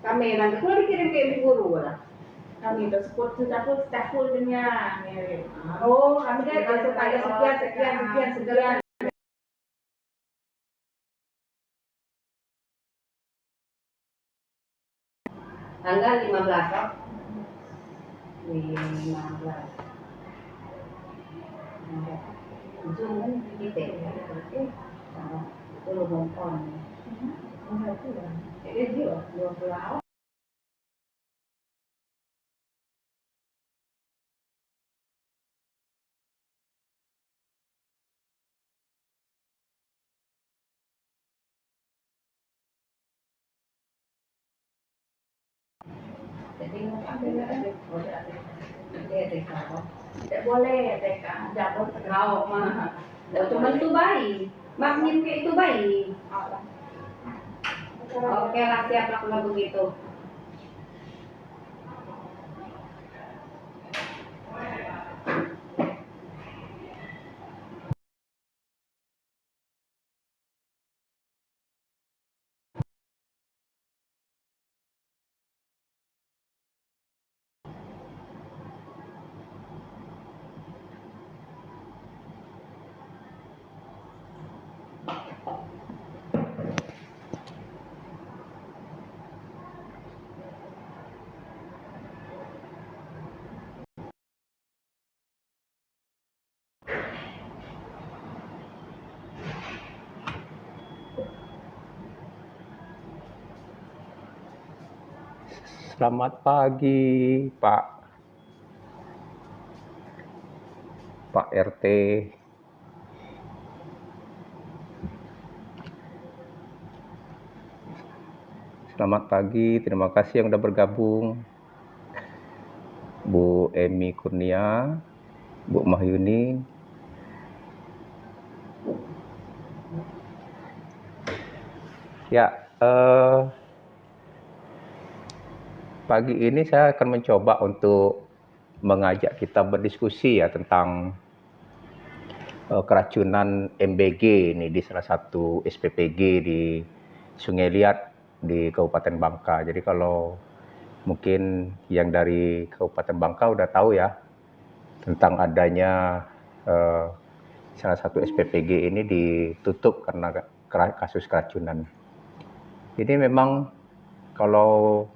Kami nanti kalau dikirim ke ibu guru lah. Kami tersebut sudah full dengan oh kami kan tanggal sekian tanggal 15 oh 15 Zoom kan kita itu hong kong jadi dia 20 jadi tidak boleh TK jatuh kau mah cuma itu bayi makin kayak itu bayi oke lah siap lah kalau begitu Selamat pagi, Pak RT. Selamat pagi, terima kasih yang sudah bergabung. Bu Emi Kurnia, Bu Mahyuni. Ya, pagi ini saya akan mencoba untuk mengajak kita berdiskusi ya tentang keracunan MBG ini di salah satu SPPG di Sungai Liat di Kabupaten Bangka. Jadi kalau mungkin yang dari Kabupaten Bangka udah tahu ya tentang adanya salah satu SPPG ini ditutup karena kasus keracunan. Jadi memang kalau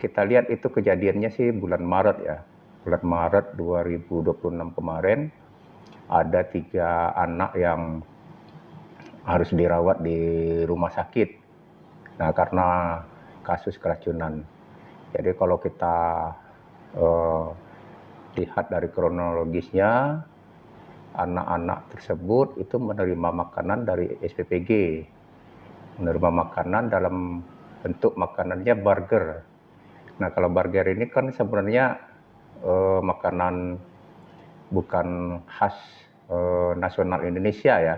kita lihat itu kejadiannya sih bulan Maret ya. Bulan Maret 2026 kemarin ada 3 anak yang harus dirawat di rumah sakit. Nah, karena kasus keracunan. Jadi kalau kita lihat dari kronologisnya, anak-anak tersebut itu menerima makanan dari SPPG. Menerima makanan dalam bentuk makanannya burger. Nah, kalau burger ini kan sebenarnya makanan bukan khas nasional Indonesia ya.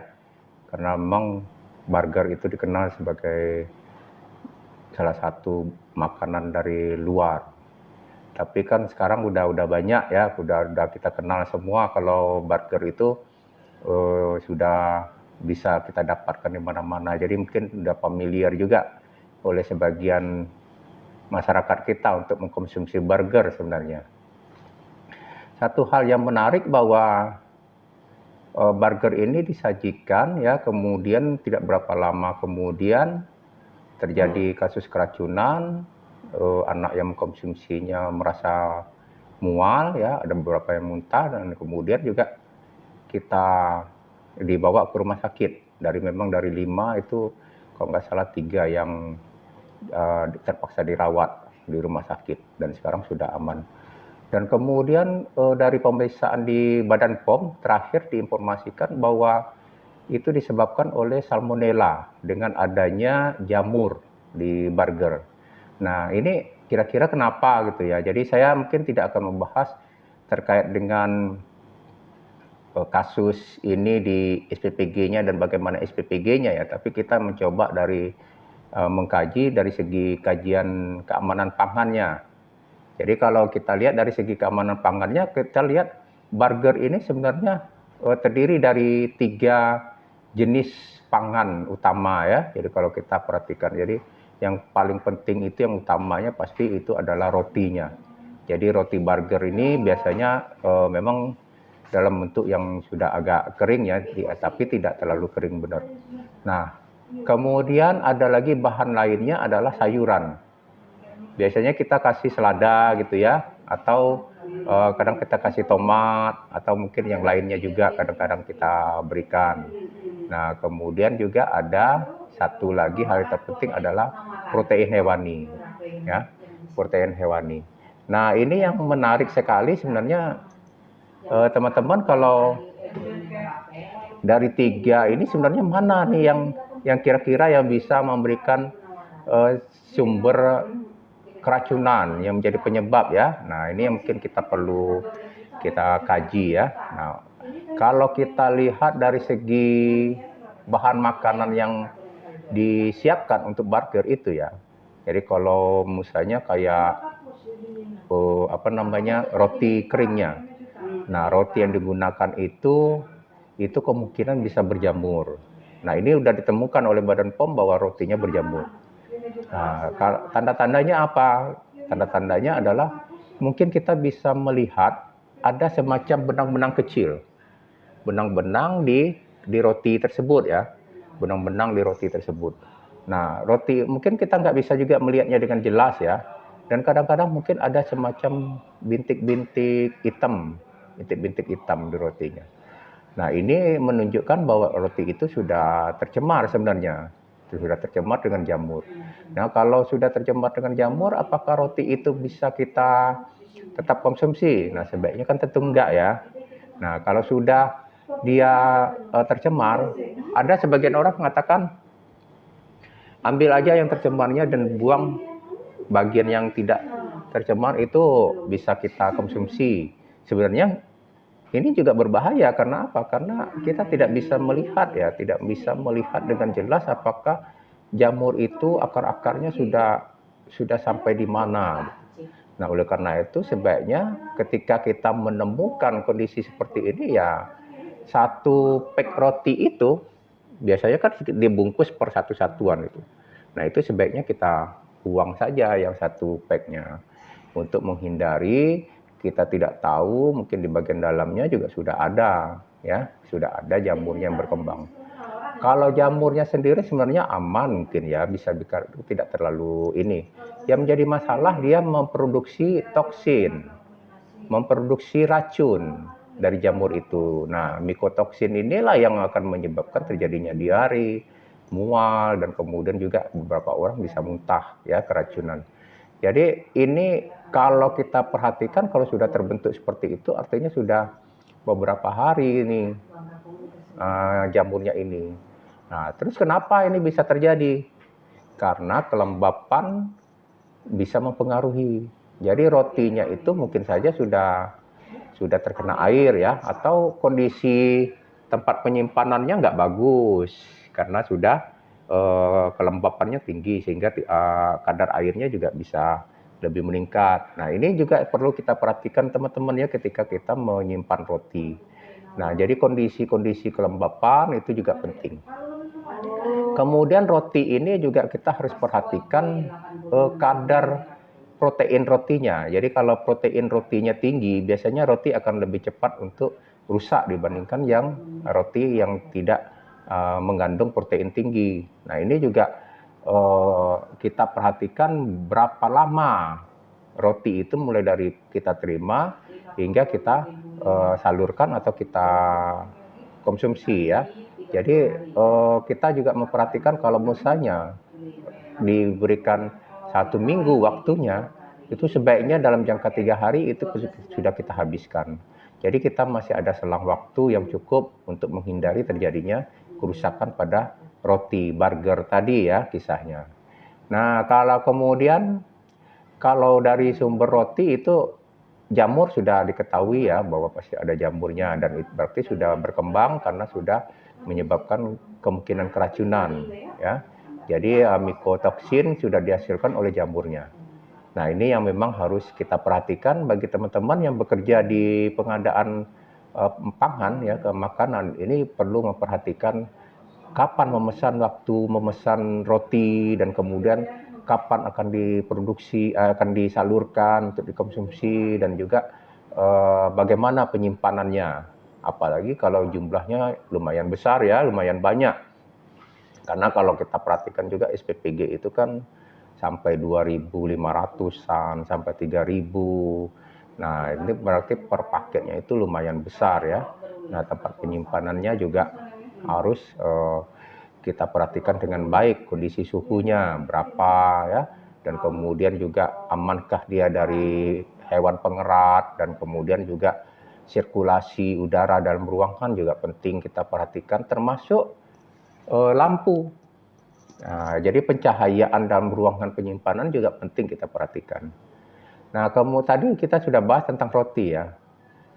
Karena memang burger itu dikenal sebagai salah satu makanan dari luar. Tapi kan sekarang udah banyak ya, udah kita kenal semua kalau burger itu sudah bisa kita dapatkan di mana-mana. Jadi mungkin udah familiar juga oleh sebagian masyarakat kita untuk mengkonsumsi burger sebenarnya. Satu hal yang menarik bahwa burger ini disajikan ya, kemudian tidak berapa lama kemudian terjadi kasus keracunan, anak yang mengkonsumsinya merasa mual ya, ada beberapa yang muntah dan kemudian juga kita dibawa ke rumah sakit. Memang dari 5 itu kalau nggak salah 3 yang terpaksa dirawat di rumah sakit dan sekarang sudah aman. Dan kemudian dari pemeriksaan di Badan POM terakhir diinformasikan bahwa itu disebabkan oleh salmonella dengan adanya jamur di burger. Nah, ini kira-kira kenapa gitu ya. Jadi saya mungkin tidak akan membahas terkait dengan kasus ini di SPPG-nya dan bagaimana SPPG-nya ya, tapi kita mencoba dari mengkaji dari segi kajian keamanan pangannya. Jadi kalau kita lihat dari segi keamanan pangannya, kita lihat burger ini sebenarnya terdiri dari 3 jenis pangan utama ya. Jadi kalau kita perhatikan, jadi yang paling penting itu yang utamanya pasti itu adalah rotinya. Jadi roti burger ini biasanya memang dalam bentuk yang sudah agak kering ya, tapi tidak terlalu kering benar. Nah, kemudian ada lagi bahan lainnya adalah sayuran. Biasanya kita kasih selada gitu ya, atau kadang kita kasih tomat, atau mungkin yang lainnya juga kadang-kadang kita berikan. Nah, kemudian juga ada satu lagi hal yang terpenting adalah protein hewani, ya, protein hewani. Nah, ini yang menarik sekali sebenarnya teman-teman, kalau dari 3 ini sebenarnya mana nih yang kira-kira yang bisa memberikan sumber keracunan yang menjadi penyebab ya. Nah, ini yang mungkin kita perlu kita kaji ya. Nah, kalau kita lihat dari segi bahan makanan yang disiapkan untuk burger itu ya. Jadi kalau misalnya kayak roti keringnya. Nah, roti yang digunakan itu kemungkinan bisa berjamur. Nah, ini sudah ditemukan oleh Badan POM bahwa rotinya berjamur. Nah, tanda-tandanya apa? Tanda-tandanya adalah mungkin kita bisa melihat ada semacam benang-benang kecil. Benang-benang di roti tersebut ya. Benang-benang di roti tersebut. Nah, roti mungkin kita nggak bisa juga melihatnya dengan jelas ya. Dan kadang-kadang mungkin ada semacam bintik-bintik hitam di rotinya. Nah, ini menunjukkan bahwa roti itu sudah tercemar sebenarnya. Sudah tercemar dengan jamur. Nah, kalau sudah tercemar dengan jamur, apakah roti itu bisa kita tetap konsumsi? Nah, sebaiknya kan tentu enggak ya. Nah, kalau sudah dia tercemar, ada sebagian orang mengatakan ambil aja yang tercemarnya dan buang bagian yang tidak tercemar, itu bisa kita konsumsi. Sebenarnya ini juga berbahaya karena apa? Karena kita tidak bisa melihat ya, tidak bisa melihat dengan jelas apakah jamur itu akar-akarnya sudah sampai di mana. Nah, oleh karena itu sebaiknya ketika kita menemukan kondisi seperti ini ya, satu pack roti itu biasanya kan dibungkus per satu-satuan itu. Nah, itu sebaiknya kita buang saja yang satu packnya untuk menghindari kita tidak tahu mungkin di bagian dalamnya juga sudah ada ya, sudah ada jamurnya yang berkembang. Kalau jamurnya sendiri sebenarnya aman mungkin ya, bisa tidak terlalu ini. Yang menjadi masalah dia memproduksi toksin, memproduksi racun dari jamur itu. Nah, mikotoksin inilah yang akan menyebabkan terjadinya diare, mual, dan kemudian juga beberapa orang bisa muntah ya, keracunan. Jadi ini kalau kita perhatikan kalau sudah terbentuk seperti itu artinya sudah beberapa hari ini jamurnya ini. Nah, terus kenapa ini bisa terjadi? Karena kelembapan bisa mempengaruhi. Jadi rotinya itu mungkin saja sudah terkena air ya, atau kondisi tempat penyimpanannya nggak bagus karena sudah kelembapannya tinggi sehingga kadar airnya juga bisa lebih meningkat. Nah, ini juga perlu kita perhatikan teman-teman ya ketika kita menyimpan roti. Nah, jadi kondisi-kondisi kelembapan itu juga penting. Kemudian roti ini juga kita harus perhatikan kadar protein rotinya. Jadi kalau protein rotinya tinggi, biasanya roti akan lebih cepat untuk rusak dibandingkan yang roti yang tidak mengandung protein tinggi. Nah, ini juga kita perhatikan berapa lama roti itu mulai dari kita terima hingga kita salurkan atau kita konsumsi ya. Jadi kita juga memperhatikan kalau misalnya diberikan 1 minggu waktunya, itu sebaiknya dalam jangka 3 hari itu sudah kita habiskan. Jadi kita masih ada selang waktu yang cukup untuk menghindari terjadinya kerusakan pada roti burger tadi ya kisahnya. Nah, kalau dari sumber roti itu jamur sudah diketahui ya bahwa pasti ada jamurnya, dan itu berarti sudah berkembang karena sudah menyebabkan kemungkinan keracunan ya. Jadi mikotoksin sudah dihasilkan oleh jamurnya. Nah, ini yang memang harus kita perhatikan bagi teman-teman yang bekerja di pengadaan pangan ya, ke makanan. Ini perlu memperhatikan kapan waktu memesan roti, dan kemudian kapan akan diproduksi, akan disalurkan untuk dikonsumsi, dan juga bagaimana penyimpanannya. Apalagi kalau jumlahnya lumayan besar ya, lumayan banyak. Karena kalau kita perhatikan juga SPPG itu kan sampai 2.500-an, sampai 3.000. Nah, ini berarti per paketnya itu lumayan besar ya. Nah, tempat penyimpanannya juga harus kita perhatikan dengan baik, kondisi suhunya berapa ya, dan kemudian juga amankah dia dari hewan pengerat, dan kemudian juga sirkulasi udara dalam ruangan juga penting kita perhatikan, termasuk lampu. Nah, jadi pencahayaan dalam ruangan penyimpanan juga penting kita perhatikan. Nah, tadi kita sudah bahas tentang roti ya.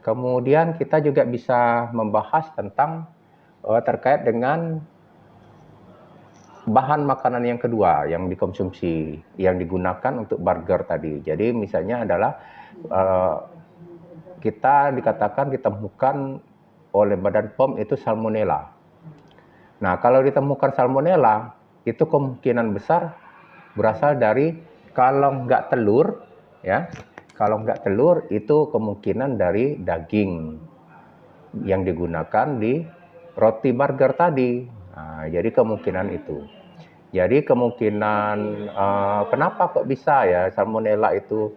Kemudian kita juga bisa membahas tentang terkait dengan bahan makanan yang kedua yang dikonsumsi, yang digunakan untuk burger tadi. Jadi misalnya adalah kita dikatakan ditemukan oleh Badan POM itu salmonella. Nah, kalau ditemukan salmonella, itu kemungkinan besar berasal dari kalau nggak telur, ya. Kalau nggak telur, itu kemungkinan dari daging yang digunakan di roti burger tadi. Nah, jadi kemungkinan itu. Jadi kemungkinan kenapa kok bisa ya salmonella itu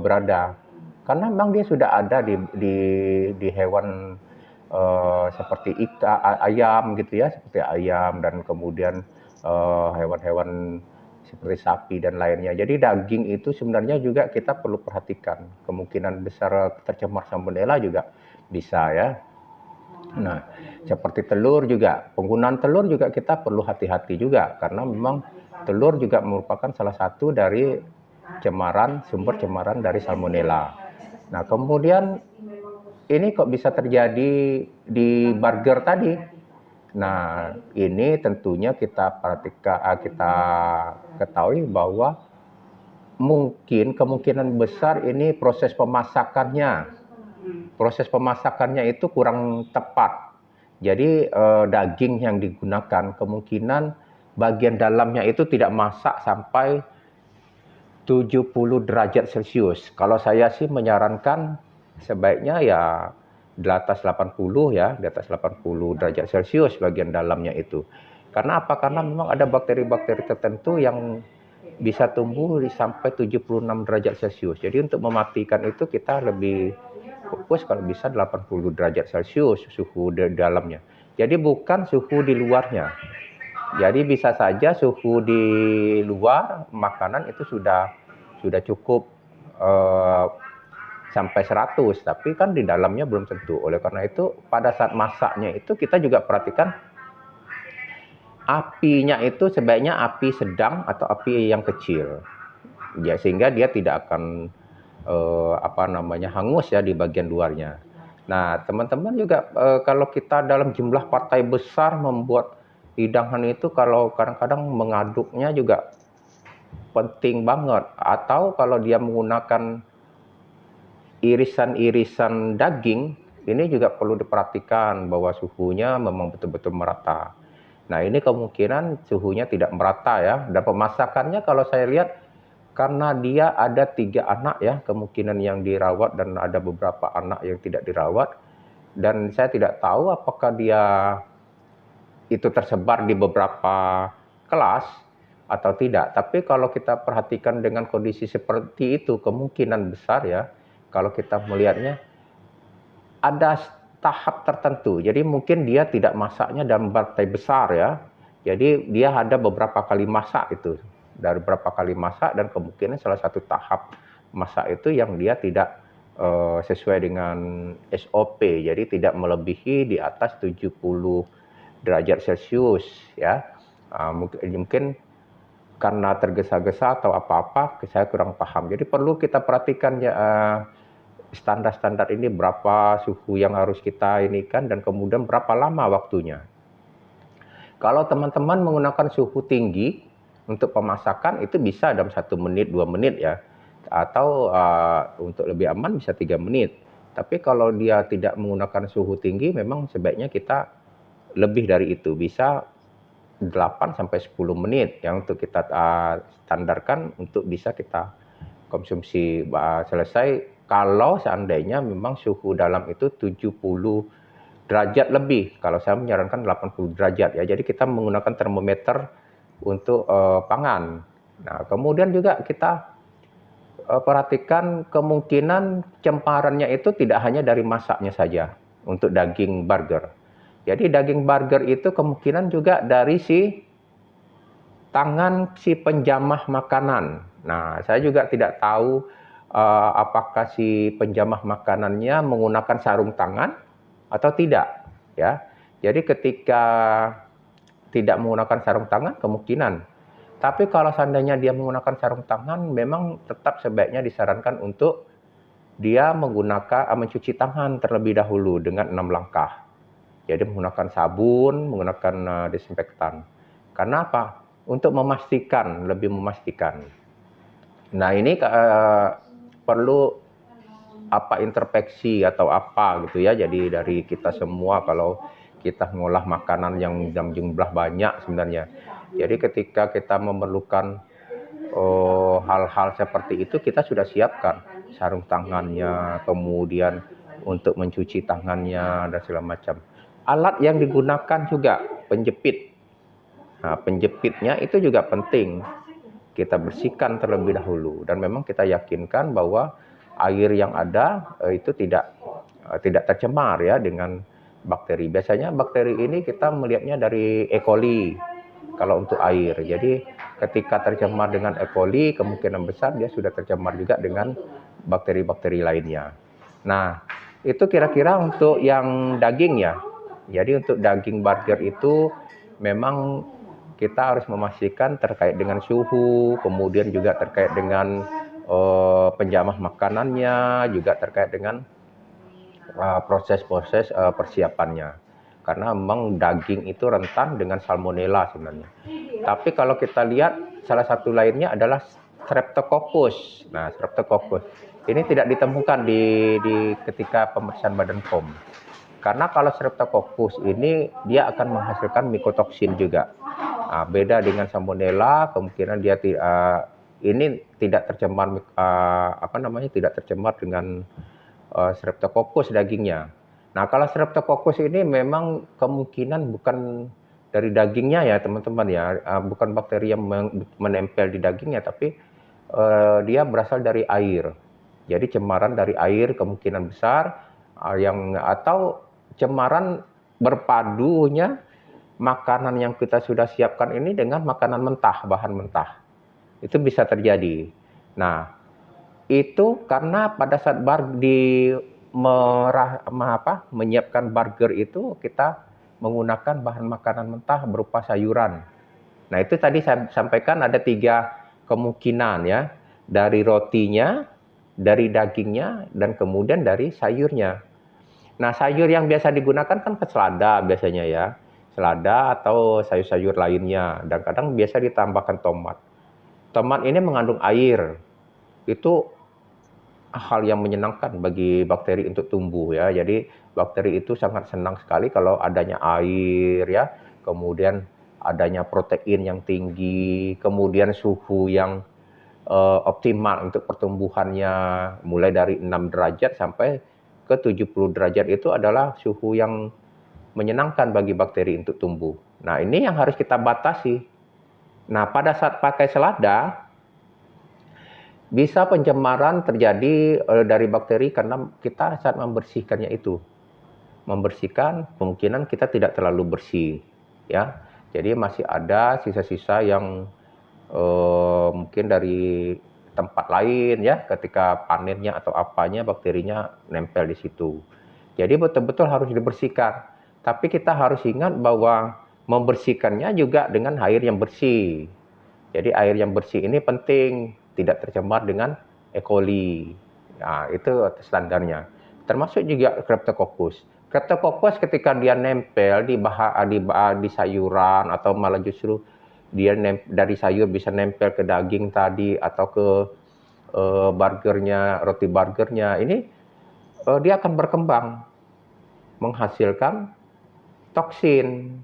berada? Karena memang dia sudah ada di hewan seperti ayam gitu ya, seperti ayam, dan kemudian hewan-hewan seperti sapi dan lainnya. Jadi daging itu sebenarnya juga kita perlu perhatikan. Kemungkinan besar tercemar salmonella juga bisa ya. Nah, seperti telur juga, penggunaan telur juga kita perlu hati-hati juga, karena memang telur juga merupakan salah satu dari sumber cemaran dari salmonella. Nah, kemudian ini kok bisa terjadi di burger tadi? Nah, ini tentunya kita ketahui bahwa kemungkinan besar ini proses pemasakannya itu kurang tepat. Jadi daging yang digunakan kemungkinan bagian dalamnya itu tidak masak sampai 70 derajat Celcius. Kalau saya sih menyarankan sebaiknya ya di atas 80 ya, di atas 80 derajat Celcius bagian dalamnya itu. Karena apa? Karena memang ada bakteri-bakteri tertentu yang bisa tumbuh sampai 76 derajat Celcius. Jadi untuk mematikan itu kita lebih fokus kalau bisa 80 derajat Celcius suhu di dalamnya. Jadi bukan suhu di luarnya. Jadi bisa saja suhu di luar makanan itu sudah cukup sampai 100, tapi kan di dalamnya belum tentu. Oleh karena itu pada saat masaknya itu kita juga perhatikan apinya itu sebaiknya api sedang atau api yang kecil. Ya, sehingga dia tidak akan hangus ya di bagian luarnya. Nah, teman-teman juga kalau kita dalam jumlah partai besar membuat hidangan itu, kalau kadang-kadang mengaduknya juga penting banget. Atau kalau dia menggunakan irisan-irisan daging, ini juga perlu diperhatikan bahwa suhunya memang betul-betul merata. Nah, ini kemungkinan suhunya tidak merata ya. Dan pemasakannya kalau saya lihat, karena dia ada 3 anak ya, kemungkinan yang dirawat dan ada beberapa anak yang tidak dirawat. Dan saya tidak tahu apakah dia itu tersebar di beberapa kelas atau tidak. Tapi kalau kita perhatikan dengan kondisi seperti itu, kemungkinan besar ya, kalau kita melihatnya ada tahap tertentu. Jadi mungkin dia tidak masaknya dalam partai besar ya. Jadi dia ada beberapa kali masak itu. Dari beberapa kali masak, dan kemungkinan salah satu tahap masak itu yang dia tidak sesuai dengan SOP. Jadi tidak melebihi di atas 70 derajat Celcius ya. Mungkin karena tergesa-gesa atau apa-apa, saya kurang paham. Jadi perlu kita perhatikan ya standar-standar ini, berapa suhu yang harus kita inikan, dan kemudian berapa lama waktunya. Kalau teman-teman menggunakan suhu tinggi untuk pemasakan, itu bisa dalam 1 menit, 2 menit ya. Atau untuk lebih aman bisa 3 menit. Tapi kalau dia tidak menggunakan suhu tinggi, memang sebaiknya kita lebih dari itu. Bisa 8 sampai 10 menit yang untuk kita standarkan untuk bisa kita konsumsi. Selesai kalau seandainya memang suhu dalam itu 70 derajat lebih. Kalau saya menyarankan 80 derajat ya. Jadi kita menggunakan termometer untuk pangan. Nah, kemudian juga kita perhatikan kemungkinan cemarannya itu tidak hanya dari masaknya saja untuk daging burger. Jadi daging burger itu kemungkinan juga dari si tangan si penjamah makanan. Nah, saya juga tidak tahu apakah si penjamah makanannya menggunakan sarung tangan atau tidak, ya. Jadi ketika tidak menggunakan sarung tangan kemungkinan. Tapi kalau seandainya dia menggunakan sarung tangan, memang tetap sebaiknya disarankan untuk dia mencuci tangan terlebih dahulu dengan 6 langkah. Jadi menggunakan sabun, menggunakan disinfektan. Karena apa? Untuk lebih memastikan. Nah, ini perlu introspeksi atau apa gitu ya. Jadi dari kita semua kalau kita mengolah makanan yang dalam jumlah banyak sebenarnya. Jadi ketika kita memerlukan hal-hal seperti itu, kita sudah siapkan sarung tangannya, kemudian untuk mencuci tangannya dan segala macam. Alat yang digunakan juga penjepit. Nah, penjepitnya itu juga penting. Kita bersihkan terlebih dahulu dan memang kita yakinkan bahwa air yang ada itu tidak tercemar ya dengan bakteri. Biasanya bakteri ini kita melihatnya dari E. coli kalau untuk air. Jadi ketika tercemar dengan E. coli, kemungkinan besar dia sudah tercemar juga dengan bakteri-bakteri lainnya. Nah, itu kira-kira untuk yang daging ya. Jadi untuk daging burger itu memang kita harus memastikan terkait dengan suhu, kemudian juga terkait dengan penjamah makanannya, juga terkait dengan proses-proses persiapannya. Karena memang daging itu rentan dengan salmonella sebenarnya. Tapi kalau kita lihat salah satu lainnya adalah Streptococcus. Nah, Streptococcus ini tidak ditemukan di ketika pemeriksaan Badan POM. Karena kalau Streptococcus ini dia akan menghasilkan mikotoksin juga. Nah, beda dengan salmonella, kemungkinan dia ini tidak tercemar tidak tercemar dengan Streptococcus dagingnya. Nah, kalau Streptococcus ini memang kemungkinan bukan dari dagingnya ya teman-teman ya, bukan bakteri yang menempel di dagingnya, tapi dia berasal dari air. Jadi cemaran dari air kemungkinan besar atau cemaran berpadunya makanan yang kita sudah siapkan ini dengan makanan mentah, bahan mentah. Itu bisa terjadi. Nah, itu karena pada saat menyiapkan burger itu kita menggunakan bahan makanan mentah berupa sayuran. Nah, itu tadi saya sampaikan ada 3 kemungkinan ya, dari rotinya, dari dagingnya, dan kemudian dari sayurnya. Nah, sayur yang biasa digunakan kan selada biasanya ya, selada atau sayur-sayur lainnya, dan kadang biasa ditambahkan tomat. Tomat ini mengandung air, itu hal yang menyenangkan bagi bakteri untuk tumbuh ya. Jadi bakteri itu sangat senang sekali kalau adanya air ya, kemudian adanya protein yang tinggi, kemudian suhu yang optimal untuk pertumbuhannya, mulai dari 6 derajat sampai ke 70 derajat itu adalah suhu yang menyenangkan bagi bakteri untuk tumbuh. Nah, ini yang harus kita batasi. Nah, pada saat pakai selada, bisa pencemaran terjadi dari bakteri karena kita saat membersihkannya itu. Membersihkan, kemungkinan kita tidak terlalu bersih. Ya, jadi masih ada sisa-sisa yang mungkin dari tempat lain ya, ketika panennya atau apanya bakterinya nempel di situ. Jadi betul-betul harus dibersihkan. Tapi kita harus ingat bahwa membersihkannya juga dengan air yang bersih. Jadi air yang bersih ini penting, tidak tercemar dengan E. coli. Nah, itu standarnya. Termasuk juga Streptococcus. Streptococcus ketika dia nempel di sayuran atau malah justru dia dari sayur bisa nempel ke daging tadi atau ke roti burgernya, ini dia akan berkembang menghasilkan toksin.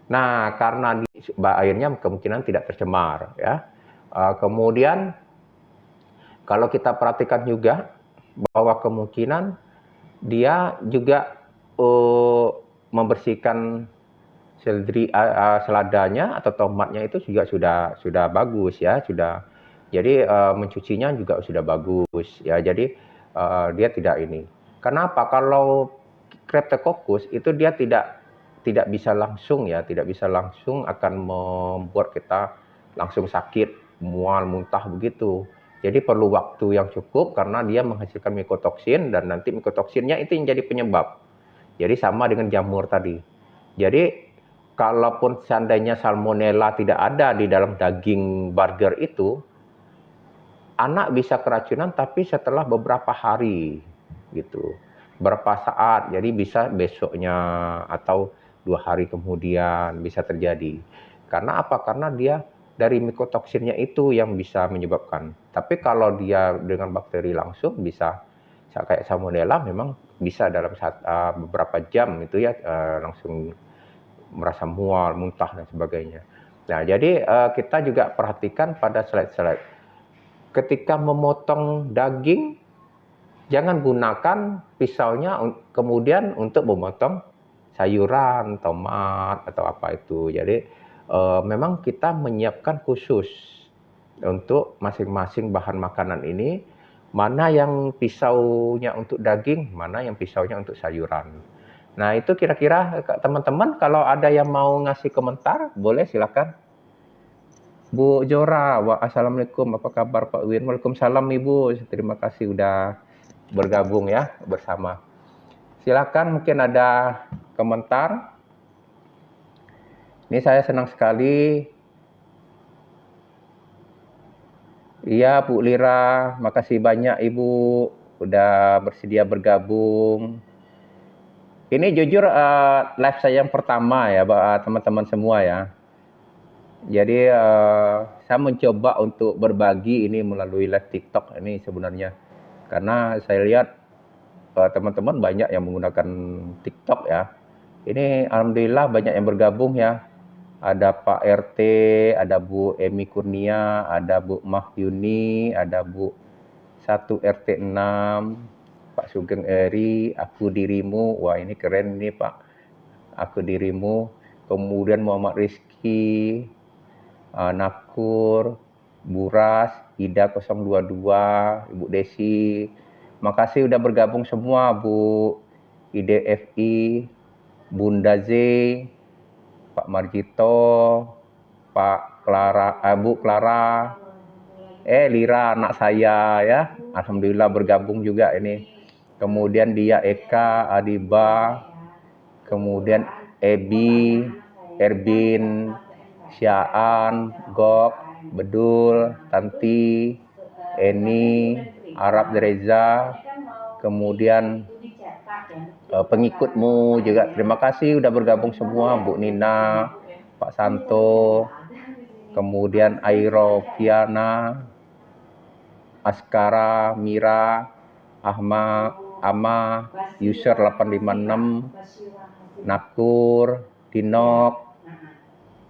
Nah, karena airnya kemungkinan tidak tercemar ya. Kemudian kalau kita perhatikan juga bahwa kemungkinan dia juga membersihkan seladanya atau tomatnya itu juga sudah bagus ya, sudah. Jadi mencucinya juga sudah bagus ya. Jadi dia tidak ini. Kenapa? Kalau Streptococcus itu dia tidak bisa langsung ya, tidak bisa langsung akan membuat kita langsung sakit, mual, muntah begitu. Jadi perlu waktu yang cukup karena dia menghasilkan mikotoksin dan nanti mikotoksinnya itu yang jadi penyebab. Jadi sama dengan jamur tadi. Jadi kalaupun seandainya salmonella tidak ada di dalam daging burger itu, anak bisa keracunan tapi setelah beberapa hari gitu. Berapa saat, jadi bisa besoknya atau 2 hari kemudian bisa terjadi. Karena apa? Karena dia dari mikotoksinnya itu yang bisa menyebabkan. Tapi kalau dia dengan bakteri langsung bisa kayak salmonella memang bisa dalam beberapa jam itu ya langsung merasa mual, muntah dan sebagainya. Nah, jadi kita juga perhatikan pada slide-slide. Ketika memotong daging, jangan gunakan pisaunya kemudian untuk memotong sayuran, tomat atau apa itu. Jadi memang kita menyiapkan khusus untuk masing-masing bahan makanan ini, mana yang pisaunya untuk daging, mana yang pisaunya untuk sayuran. Nah, itu kira-kira teman-teman kalau ada yang mau ngasih komentar, boleh silakan. Bu Jora, assalamualaikum, apa kabar Pak Win? Waalaikumsalam Ibu, terima kasih udah bergabung ya bersama. Silakan mungkin ada komentar. Ini saya senang sekali. Iya Bu Lira, makasih banyak Ibu udah bersedia bergabung. Ini jujur live saya yang pertama ya teman-teman semua ya. Jadi saya mencoba untuk berbagi ini melalui live TikTok ini sebenarnya. Karena saya lihat teman-teman banyak yang menggunakan TikTok ya. Ini alhamdulillah banyak yang bergabung ya. Ada Pak RT, ada Bu Emi Kurnia, ada Bu Mahyuni, ada Bu 1 RT 6, Pak Sugeng Eri, Aku Dirimu. Wah, ini keren nih Pak. Aku Dirimu. Kemudian Muhammad Rizky, Nakur, Buras, Ida 022, Ibu Desi. Makasih udah bergabung semua, Bu IDFI, Bunda Z, Pak Margito, Pak Clara, Bu Clara, Lira anak saya ya. Alhamdulillah bergabung juga ini. Kemudian dia Eka, Adiba, kemudian Ebi, Erbin, Syaan, Gok, Bedul, Tanti, Eni, Arab Reza, kemudian pengikutmu juga terima kasih udah bergabung semua, Bu Nina, Pak Santo, kemudian Airo Piana, Askara, Mira, Ahmad, Ama, user 856, Nakur, Dinok,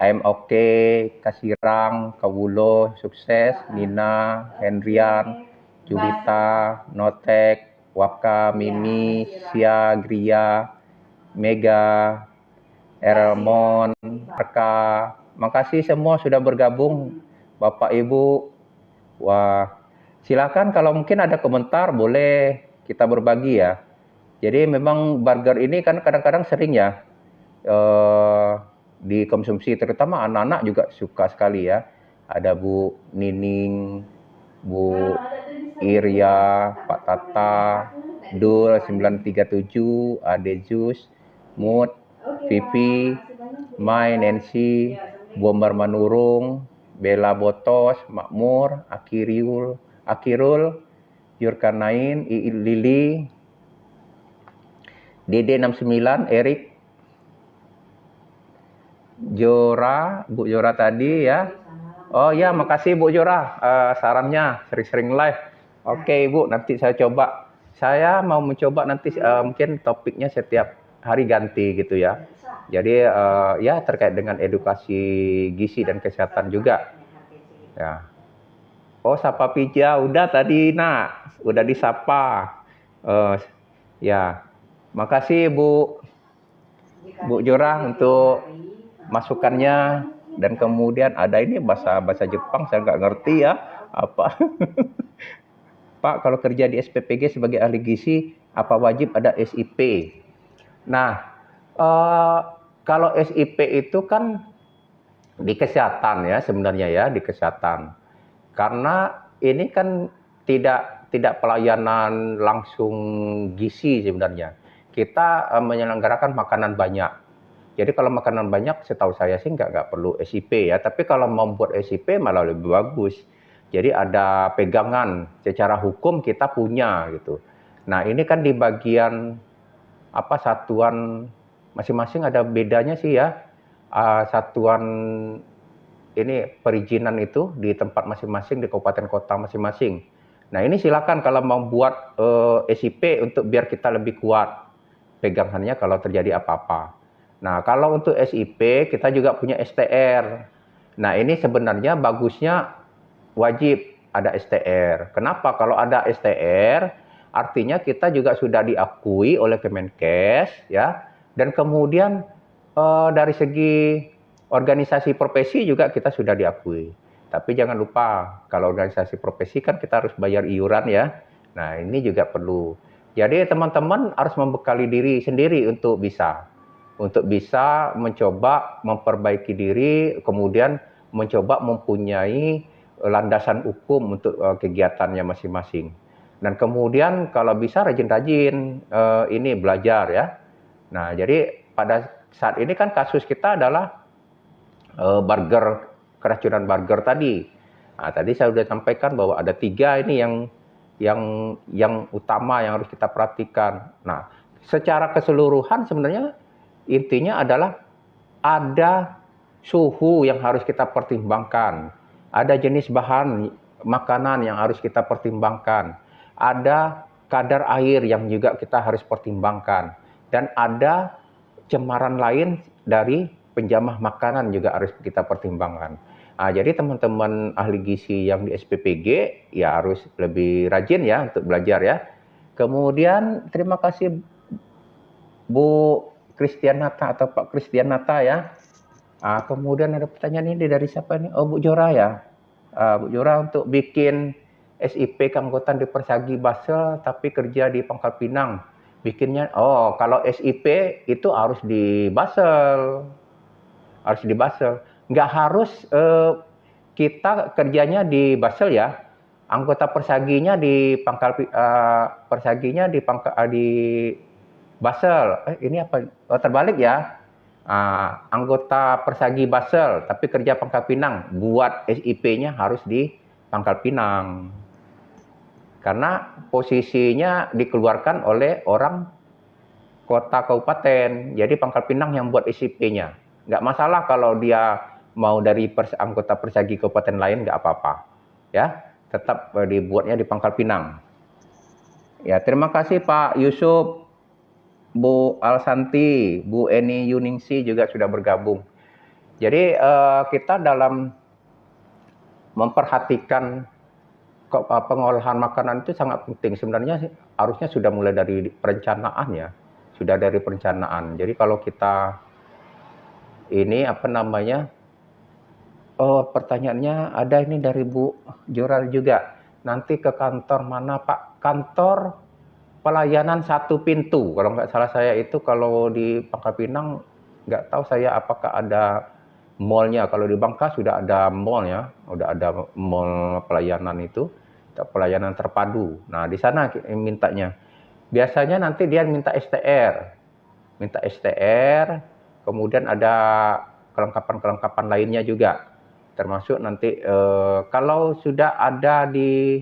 I'm okay, Kasirang, Kawulo, sukses, Nina, Hendrian, Julita, Notek, Waka, Mimi, Sia, Gria, Mega, Ermon, Arka. Makasih semua sudah bergabung, Bapak Ibu. Wah, silakan kalau mungkin ada komentar boleh kita berbagi ya. Jadi memang burger ini kan kadang-kadang sering ya dikonsumsi, terutama anak-anak juga suka sekali ya. Ada Bu Nining, Bu Iria, Pak Tata, Dul 937, Ade Jus, Mood, Vivi, Mai, Nancy, Bomber Manurung, Bella Botos, Makmur, Akirul, Yurkanain, Lili, Dede 69, Erik, Jora, Bu Jora tadi ya. Oh ya, makasih Bu Jora sarannya sering-sering live. Oke Ibu, nanti saya coba. Saya mau mencoba nanti mungkin topiknya setiap hari ganti gitu ya. Jadi ya terkait dengan edukasi gizi dan kesehatan juga. Ya. Oh, sapa Pija udah tadi nak, udah disapa. Ya, makasih Bu Jora untuk masukannya, dan kemudian ada ini bahasa Jepang saya nggak ngerti ya apa. Pak, kalau kerja di SPPG sebagai ahli gizi, apa wajib ada SIP? Nah, kalau SIP itu kan di kesehatan ya sebenarnya ya, di kesehatan. Karena ini kan tidak pelayanan langsung gizi sebenarnya. Kita menyelenggarakan makanan banyak. Jadi kalau makanan banyak, setahu saya sih nggak perlu SIP ya. Tapi kalau membuat SIP malah lebih bagus. Jadi ada pegangan secara hukum kita punya gitu. Nah ini kan di bagian apa satuan masing-masing ada bedanya sih ya. Satuan ini perizinan itu di tempat masing-masing di kabupaten kota masing-masing. Nah ini silakan kalau mau buat SIP untuk biar kita lebih kuat pegangannya kalau terjadi apa-apa. Nah kalau untuk SIP kita juga punya STR. Nah ini sebenarnya bagusnya wajib ada STR. Kenapa? Kalau ada STR artinya kita juga sudah diakui oleh Kemenkes ya. Dan kemudian dari segi organisasi profesi juga kita sudah diakui. Tapi jangan lupa, kalau organisasi profesi kan kita harus bayar iuran ya. Nah, ini juga perlu. Jadi teman-teman harus membekali diri sendiri untuk bisa mencoba memperbaiki diri, kemudian mencoba mempunyai landasan hukum untuk kegiatannya masing-masing. Dan kemudian kalau bisa rajin-rajin ini belajar ya. Nah, jadi pada saat ini kan kasus kita adalah burger, keracunan burger tadi. Nah, tadi saya sudah sampaikan bahwa ada 3 ini yang utama yang harus kita perhatikan. Nah, secara keseluruhan sebenarnya intinya adalah ada suhu yang harus kita pertimbangkan, ada jenis bahan makanan yang harus kita pertimbangkan, ada kadar air yang juga kita harus pertimbangkan, dan ada cemaran lain dari penjamah makanan juga harus kita pertimbangkan. Nah, jadi teman-teman ahli gizi yang di SPPG ya harus lebih rajin ya untuk belajar ya. Kemudian terima kasih Bu Kristianata atau Pak Kristianata ya. Kemudian ada pertanyaan ini dari siapa nih? Oh Bu Jora ya. Bu Jora untuk bikin SIP keanggotaan di Persagi Basel tapi kerja di Pangkal Pinang. Bikinnya, kalau SIP itu harus di Basel. Harus di Basel. Nggak harus kita kerjanya di Basel ya. Anggota Persaginya di di Basel. Ini apa? Terbalik ya. Anggota Persagi Basel tapi kerja Pangkal Pinang, buat SIP-nya harus di Pangkal Pinang. Karena posisinya dikeluarkan oleh orang kota kabupaten. Jadi Pangkal Pinang yang buat SIP-nya. Nggak masalah kalau dia mau dari anggota Persagi kabupaten lain, nggak apa-apa. Ya, tetap dibuatnya di Pangkal Pinang. Ya, terima kasih Pak Yusuf, Bu Alsanti, Bu Eni Yuningsi juga sudah bergabung. Jadi kita dalam memperhatikan pengolahan makanan itu sangat penting. Sebenarnya harusnya sudah mulai dari perencanaan ya. Sudah dari perencanaan. Jadi kalau kita ini pertanyaannya ada ini dari Bu Joral juga. Nanti ke kantor mana Pak? Kantor pelayanan satu pintu. Kalau nggak salah saya itu kalau di Pangkal Pinang nggak tahu saya apakah ada mallnya. Kalau di Bangka sudah ada mall ya, udah ada mall pelayanan itu, pelayanan terpadu. Nah di sana mintanya. Biasanya nanti dia minta STR, kemudian ada kelengkapan lainnya juga. Termasuk nanti kalau sudah ada di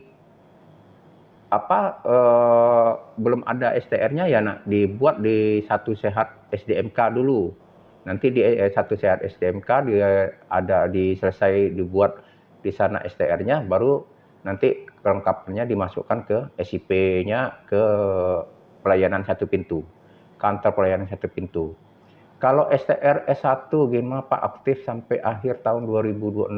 belum ada STR-nya ya dibuat di Satu Sehat SDMK dulu. Nanti di Satu Sehat SDMK selesai dibuat di sana STR-nya, baru nanti kelengkapannya dimasukkan ke SIP-nya ke pelayanan satu pintu. kantor pelayanan satu pintu. Kalau STR S1 gimana Pak aktif sampai akhir tahun 2026?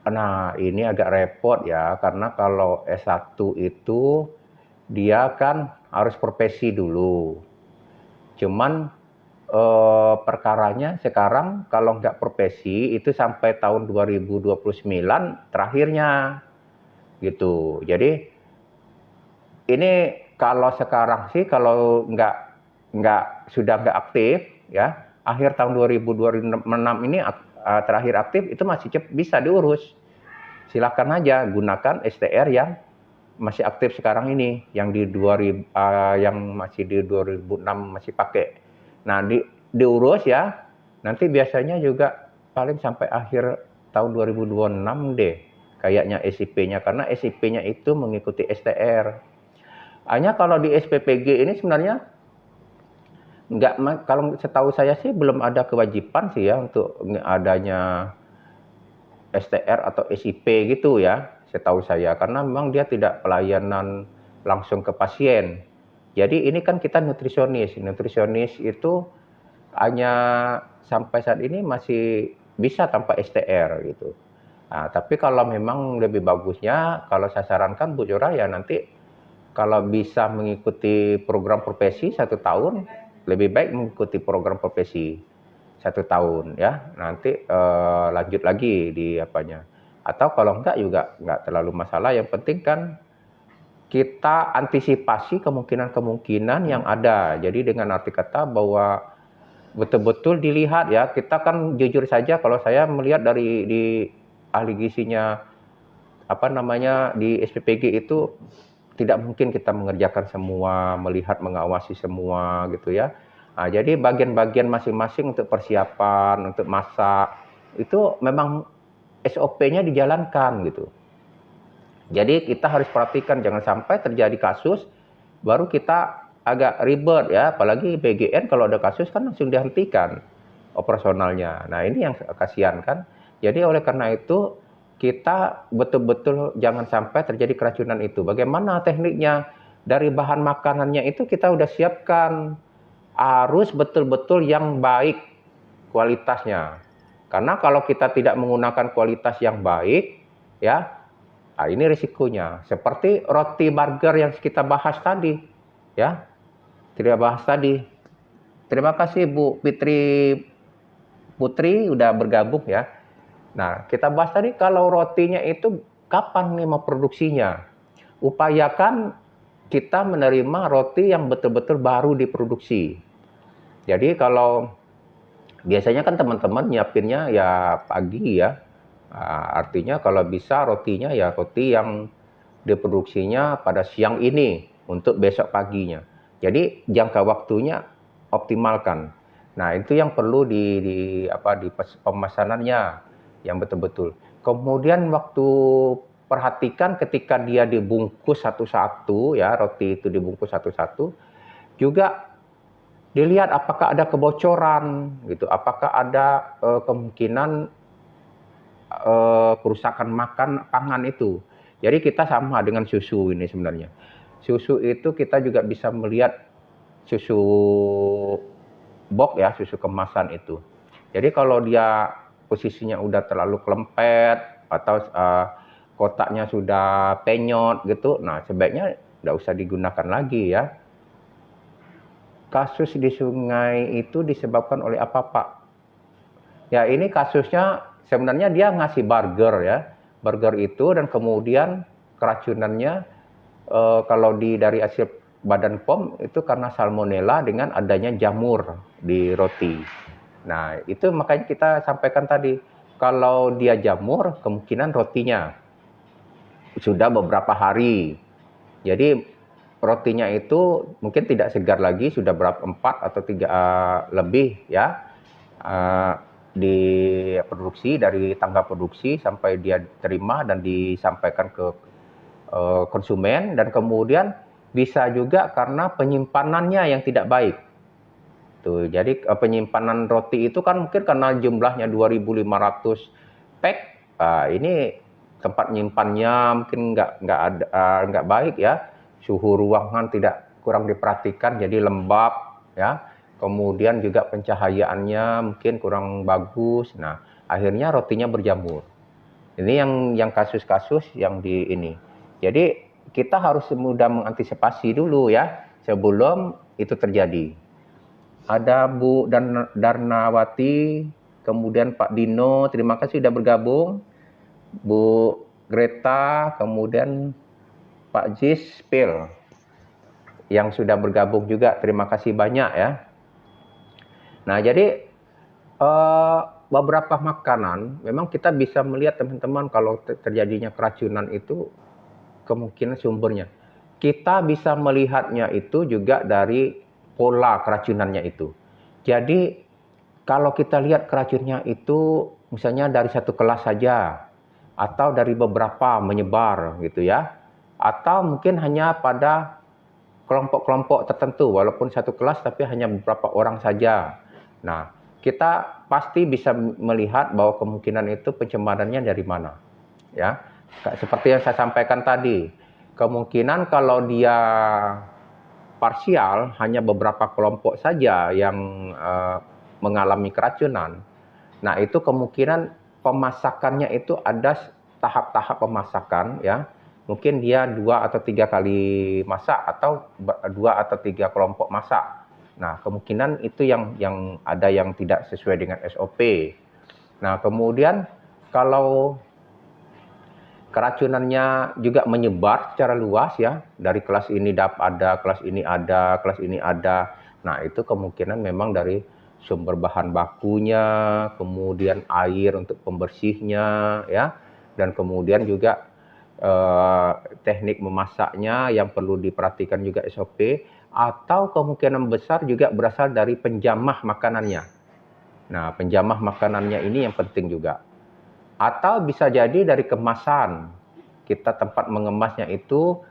Nah, ini agak repot ya, karena kalau S1 itu dia kan harus profesi dulu. Cuman perkaranya sekarang kalau nggak profesi itu sampai tahun 2029 terakhirnya gitu. Jadi ini kalau sekarang sih kalau sudah nggak aktif ya, akhir tahun 2026 ini terakhir aktif itu masih bisa diurus. Silakan aja gunakan STR yang masih aktif sekarang ini, yang di 2000 yang masih di 2006 masih pakai. Nah, diurus ya. Nanti biasanya juga paling sampai akhir tahun 2026 deh kayaknya SIP-nya, karena SIP-nya itu mengikuti STR. Hanya kalau di SPPG ini sebenarnya nggak, kalau setahu saya sih belum ada kewajiban sih ya untuk adanya STR atau SIP gitu ya, setahu saya, karena memang dia tidak pelayanan langsung ke pasien. Jadi ini kan kita nutrisionis itu hanya sampai saat ini masih bisa tanpa STR gitu. Nah, tapi kalau memang lebih bagusnya, kalau saya sarankan Bu Jora ya nanti kalau bisa mengikuti program profesi 1 tahun, lebih baik mengikuti program profesi 1 tahun ya, nanti lanjut lagi di apanya. Atau kalau enggak juga enggak terlalu masalah, yang penting kan kita antisipasi kemungkinan-kemungkinan yang ada. Jadi dengan arti kata bahwa betul-betul dilihat ya, kita kan jujur saja kalau saya melihat dari di ahli gizinya di SPPG itu tidak mungkin kita mengerjakan semua, melihat, mengawasi semua gitu ya. Nah, jadi bagian-bagian masing-masing untuk persiapan, untuk masak, itu memang SOP-nya dijalankan gitu. Jadi kita harus perhatikan jangan sampai terjadi kasus, baru kita agak ribet ya, apalagi PGN kalau ada kasus kan langsung dihentikan operasionalnya. Nah ini yang kasihan kan. Jadi oleh karena itu kita betul-betul jangan sampai terjadi keracunan itu. Bagaimana tekniknya? Dari bahan makanannya itu kita udah siapkan, harus betul-betul yang baik kualitasnya. Karena kalau kita tidak menggunakan kualitas yang baik, ya, nah ini risikonya. Seperti roti burger yang kita bahas tadi, ya, tidak bahas tadi. Terima kasih Bu Putri udah bergabung ya. Nah, kita bahas tadi kalau rotinya itu kapan nih mau produksinya. Upayakan kita menerima roti yang betul-betul baru diproduksi. Jadi kalau biasanya kan teman-teman nyiapinnya ya pagi ya. Artinya kalau bisa rotinya ya roti yang diproduksinya pada siang ini untuk besok paginya. Jadi jangka waktunya optimalkan. Nah, itu yang perlu di pemesanannya yang betul-betul. Kemudian waktu perhatikan ketika dia dibungkus satu-satu ya, roti itu dibungkus satu-satu, juga dilihat apakah ada kebocoran gitu, apakah ada kemungkinan kerusakan pangan itu. Jadi kita sama dengan susu ini sebenarnya. Susu itu kita juga bisa melihat susu box ya, susu kemasan itu. Jadi kalau dia posisinya udah terlalu kelempet atau kotaknya sudah penyot gitu, nah sebaiknya nggak usah digunakan lagi ya. Kasus di sungai itu disebabkan oleh apa Pak? Ya ini kasusnya sebenarnya dia ngasih burger ya, burger itu dan kemudian keracunannya kalau dari hasil Badan POM itu karena salmonella dengan adanya jamur di roti. Nah itu makanya kita sampaikan tadi, kalau dia jamur kemungkinan rotinya sudah beberapa hari. Jadi rotinya itu mungkin tidak segar lagi, sudah 4 atau 3 lebih ya diproduksi dari tangga produksi sampai dia terima dan disampaikan ke konsumen, dan kemudian bisa juga karena penyimpanannya yang tidak baik. Tuh, jadi penyimpanan roti itu kan mungkin karena jumlahnya 2.500 pack, ini tempat nyimpannya mungkin nggak baik ya, suhu ruangan tidak kurang diperhatikan jadi lembab ya. Kemudian juga pencahayaannya mungkin kurang bagus. Nah, akhirnya rotinya berjamur. Ini yang kasus-kasus yang di ini. Jadi kita harus mudah mengantisipasi dulu ya sebelum itu terjadi. Ada Bu Darnawati, kemudian Pak Dino, terima kasih sudah bergabung. Bu Greta, kemudian Pak Jispil yang sudah bergabung juga, terima kasih banyak ya. Nah, jadi beberapa makanan memang kita bisa melihat teman-teman kalau terjadinya keracunan itu kemungkinan sumbernya. Kita bisa melihatnya itu juga dari pola keracunannya itu. Jadi kalau kita lihat keracunnya itu misalnya dari satu kelas saja atau dari beberapa menyebar gitu ya. Atau mungkin hanya pada kelompok-kelompok tertentu walaupun satu kelas tapi hanya beberapa orang saja. Nah, kita pasti bisa melihat bahwa kemungkinan itu pencemarannya dari mana. Ya. Seperti yang saya sampaikan tadi, kemungkinan kalau dia parsial hanya beberapa kelompok saja yang mengalami keracunan. Nah, itu kemungkinan pemasakannya itu ada tahap-tahap pemasakan ya. Mungkin dia 2 atau 3 kali masak atau 2 atau 3 kelompok masak. Nah, kemungkinan itu yang ada yang tidak sesuai dengan SOP. Nah, kemudian kalau keracunannya juga menyebar secara luas ya, dari kelas ini ada, kelas ini ada, kelas ini ada. Nah, itu kemungkinan memang dari sumber bahan bakunya, kemudian air untuk pembersihnya ya, dan kemudian juga teknik memasaknya yang perlu diperhatikan juga SOP, atau kemungkinan besar juga berasal dari penjamah makanannya. Nah, penjamah makanannya ini yang penting juga. Atau bisa jadi dari kemasan. Kita tempat mengemasnya itu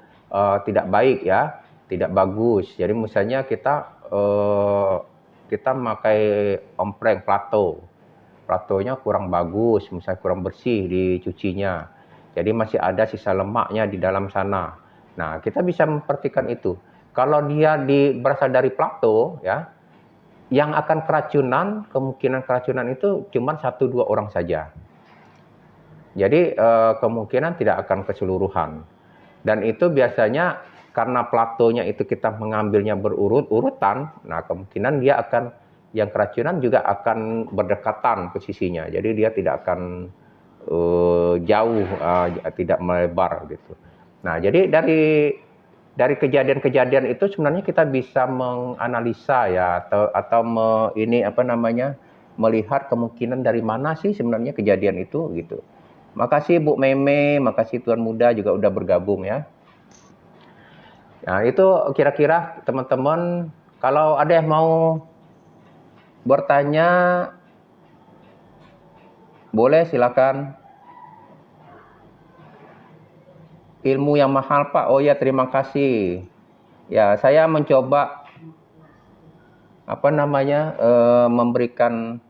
tidak baik ya, tidak bagus. Jadi misalnya kita memakai ompreng platonya kurang bagus, misalnya kurang bersih dicucinya. Jadi masih ada sisa lemaknya di dalam sana. Nah, kita bisa memperhatikan itu. Kalau dia berasal dari plato ya, yang akan keracunan, kemungkinan keracunan itu cuma 1-2 orang saja. Jadi kemungkinan tidak akan keseluruhan. Dan itu biasanya karena platonya itu kita mengambilnya berurut-urutan, nah kemungkinan dia akan, yang keracunan juga akan berdekatan posisinya. Jadi dia tidak akan jauh, tidak melebar gitu. Nah, jadi dari kejadian-kejadian itu sebenarnya kita bisa menganalisa ya atau melihat kemungkinan dari mana sih sebenarnya kejadian itu gitu. Makasih Bu Meme, makasih Tuan Muda juga udah bergabung ya. Nah, itu kira-kira teman-teman, kalau ada yang mau bertanya boleh silakan. Ilmu yang mahal Pak, oh ya terima kasih. Ya, saya mencoba memberikan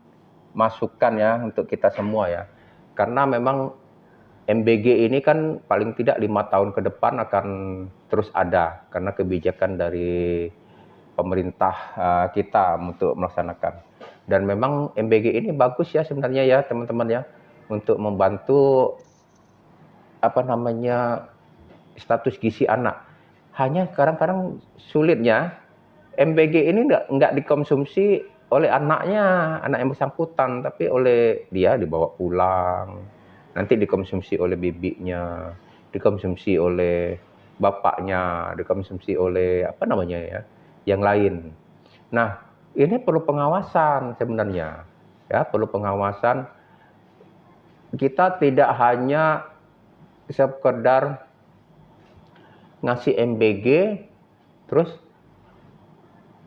masukan ya untuk kita semua ya. Karena memang MBG ini kan paling tidak 5 tahun ke depan akan terus ada karena kebijakan dari pemerintah kita untuk melaksanakan. Dan memang MBG ini bagus ya sebenarnya ya teman-teman ya, untuk membantu status gizi anak. Hanya kadang-kadang sulitnya MBG ini nggak dikonsumsi oleh anak yang bersangkutan, tapi oleh dia dibawa pulang, nanti dikonsumsi oleh bibinya, dikonsumsi oleh bapaknya, dikonsumsi oleh yang lain. Nah, ini perlu pengawasan sebenarnya, ya perlu pengawasan. Kita tidak hanya sekedar ngasih MBG, terus